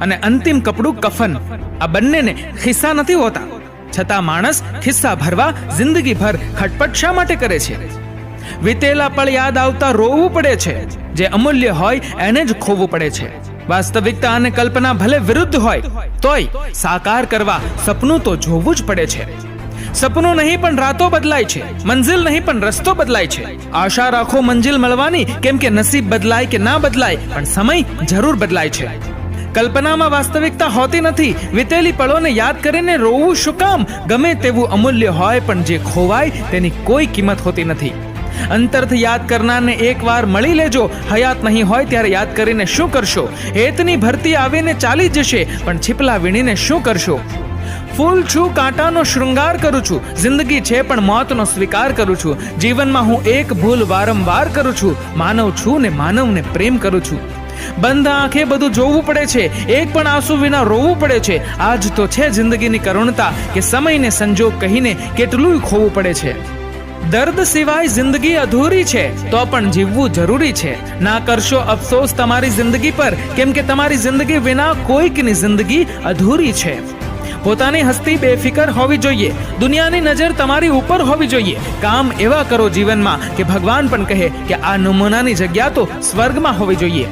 અને અંતિમ કપડું કફન. આ બંનેને ખિસ્સા નથી હોતા, છતાં માણસ ખિસ્સા ભરવા જિંદગીભર ખટપટ શા માટે કરે છે? વીતેલા પળ યાદ આવતા રોવું પડે છે. જે અમૂલ્ય હોય એને જ ખોવું પડે છે. વાસ્તવિકતા અને કલ્પના ભલે વિરુદ્ધ હોય તોય સાકાર કરવા સપનું તો જોવું જ પડે છે. સપનું નહીં પણ રાતો બદલાય છે, મંજિલ નહીં પણ રસ્તો બદલાય છે. આશા રાખો મંજિલ મળવાની, કેમ કે નસીબ બદલાય કે ના બદલાય પણ સમય જરૂર બદલાય છે. કલ્પનામાં વાસ્તવિકતા હોતી નથી. વીતેલી પળોને યાદ કરીને રોવું શું કામ? ગમે તેવું અમૂલ્ય હોય પણ જે ખોવાય તેની કોઈ કિંમત હોતી નથી. અંતરથી યાદ કરનારને એકવાર મળી લેજો. હયાત નહીં હોય ત્યારે યાદ કરીને શું કરશો? હેતની ભરતી આવીને ચાલી જશે પણ છીપલા વીણીને શું કરશો? ફૂલ છું, કાંટાનો શૃંગાર કરું છું. જિંદગી છે પણ મોતનો સ્વીકાર કરું છું. જીવનમાં હું એક ભૂલ વારંવાર કરું છું. માનવ છું ને માનવને પ્રેમ કરું છું. બંધ આંખે બધું જોવું પડે છે, એક પણ આંસુ વિના રોવું પડે છે. આજ તો છે જિંદગીની કરુણતા કે સમયને સંજોગ કહીને કેટલું ખોવું પડે છે. દર્દ સિવાય જિંદગી અધૂરી છે, તો પણ જીવવું જરૂરી છે. ના કરશો અફસોસ તમારી જિંદગી પર, કેમ કે તમારી જિંદગી વિના કોઈકની જિંદગી અધૂરી છે. પોતાની હસ્તી બેફિકર હોવી જોઈએ. દુનિયાની નજર તમારી ઉપર હોવી જોઈએ. કામ એવા કરો જીવનમાં કે ભગવાન પણ કહે કે આ નમૂનાની જગ્યા તો સ્વર્ગમાં હોવી જોઈએ.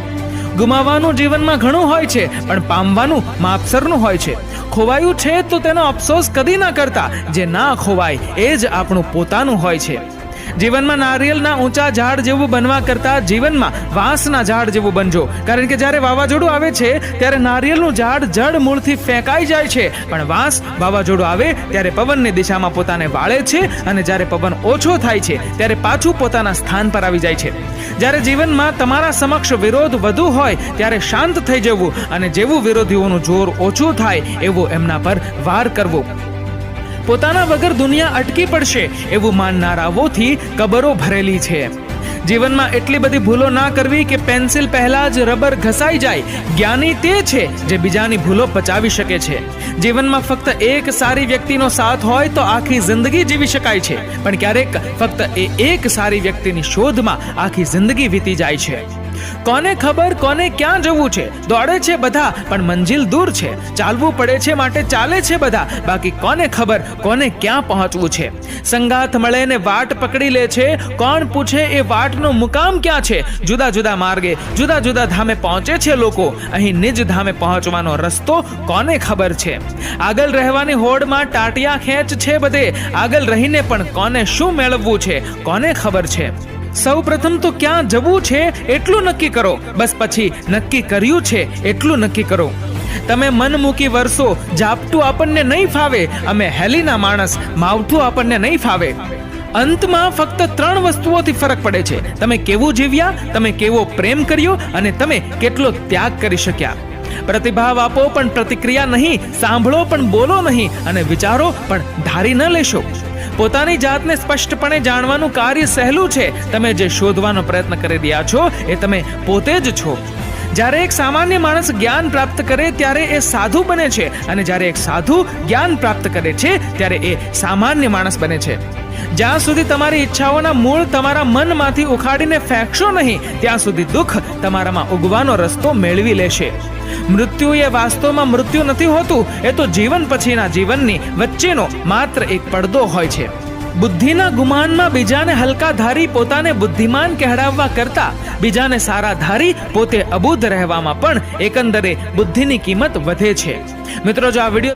ગુમાવવાનું જીવનમાં ઘણું હોય છે પણ પામવાનું માપસરનું હોય છે. ખોવાયું છે તો તેનો અફસોસ કદી ના કરતા. જે ના ખોવાય એ જ આપણું પોતાનું હોય છે. જીવનમાં નારિયેળના ઊંચા ઝાડ જેવું બનવા કરતા જીવનમાં વાંસના ઝાડ જેવું બનજો. કારણ કે જ્યારે વાવાઝોડું આવે છે ત્યારે નારિયેળનું ઝાડ જડ મૂળથી ફેંકાઈ જાય છે, પણ વાંસ વાવાઝોડું આવે ત્યારે પવનની દિશામાં પોતાને વાળે છે અને જ્યારે પવન ઓછો થાય છે ત્યારે પાછું પોતાના સ્થાન પર આવી જાય છે. જ્યારે જીવનમાં તમારા સમક્ષ વિરોધ વધુ હોય ત્યારે શાંત થઈ જવું અને જેવું વિરોધીઓનું જોર ઓછું થાય એવું એમના પર વાર કરવો. પોતાના વગર દુનિયા અટકી પડશે એવું માનનારાઓથી કબરો ભરેલી છે. જીવનમાં એટલી બધી ભૂલો ના કરવી કે પેન્સિલ પહેલા જ રબર ઘસાઈ જાય. જ્ઞાની તે છે જે બીજાની ભૂલો પચાવી શકે છે. જીવનમાં ફક્ત એક સારી વ્યક્તિનો સાથ હોય તો આખી જિંદગી જીવી શકાય છે, પણ ક્યારેક ફક્ત એક સારી વ્યક્તિની શોધમાં આખી જિંદગી વીતી જાય છે. કોને ખબર કોને ક્યાં જવું છે? દોડે છે બધા પણ મંજિલ દૂર છે. ચાલવું પડે છે માટે ચાલે છે બધા, બાકી કોને ખબર કોને ક્યાં પહોંચવું છે? સંગાથ મળે ને વાટ પકડી લે છે, કોણ પૂછે એ વાટનો મુકામ ક્યાં છે? જુદા જુદા માર્ગે જુદા જુદા ધામે પહોંચે છે લોકો, અહીં નિજ ધામે પહોંચવાનો રસ્તો કોને ખબર છે? આગળ રહેવાની હોડમાં ટાટિયા ખેંચ છે બધે, આગળ રહીને પણ કોને શું મેળવવું છે કોને ખબર છે? સૌ પ્રથમ તો ક્યાં જવું છે એટલું નક્કી કરો, બસ પછી નક્કી કર્યું છે એટલું નક્કી કરો. તમે મન મૂકી વરસો, ઝાપટું આપણને નહીં ફાવે. અમે હેલીના માણસ, માવઠું આપણને નહીં ફાવે. અંતમાં ફક્ત 3 વસ્તુઓથી ફરક પડે છે: તમે કેવું જીવ્યા, તમે કેવો પ્રેમ કર્યો અને તમે કેટલો ત્યાગ કરી શક્યા. પ્રતિભાવ આપો પણ પ્રતિક્રિયા નહીં, સાંભળો પણ બોલો નહીં અને વિચારો પણ ધારી ન લેશો. પોતાની જાતને સ્પષ્ટપણે જાણવાનું કાર્ય સહેલું છે. તમે જે શોધવાનો પ્રયત્ન કરી રહ્યા છો એ તમે પોતે જ છો. જ્યારે એક સામાન્ય માણસ જ્ઞાન પ્રાપ્ત કરે ત્યારે એ સાધુ બને છે, અને જ્યારે એક સાધુ જ્ઞાન પ્રાપ્ત કરે છે ત્યારે એ સામાન્ય માણસ બને છે. જ્યાં સુધી તમારી ઈચ્છાઓના મૂળ તમારા મનમાંથી ઉખાડીને ફેંકશો નહીં, ત્યાં સુધી દુઃખ તમારામાં ઉગવાનો રસ્તો મેળવી લેશે. મૃત્યુ એ વાસ્તવમાં મૃત્યુ નથી હોતું, એ તો જીવન પછીના જીવનની વચ્ચેનો માત્ર એક પડદો હોય છે. બુદ્ધિના ગુમાનમાં બીજાને હલકા ધારી પોતાને બુદ્ધિમાન કહેવાડવા કરતા બીજાને સારા ધારી પોતે અબુદ્ધ રહેવામાં પણ એકંદરે બુદ્ધિની કિંમત વધે છે. મિત્રો, જો આ વિડીયો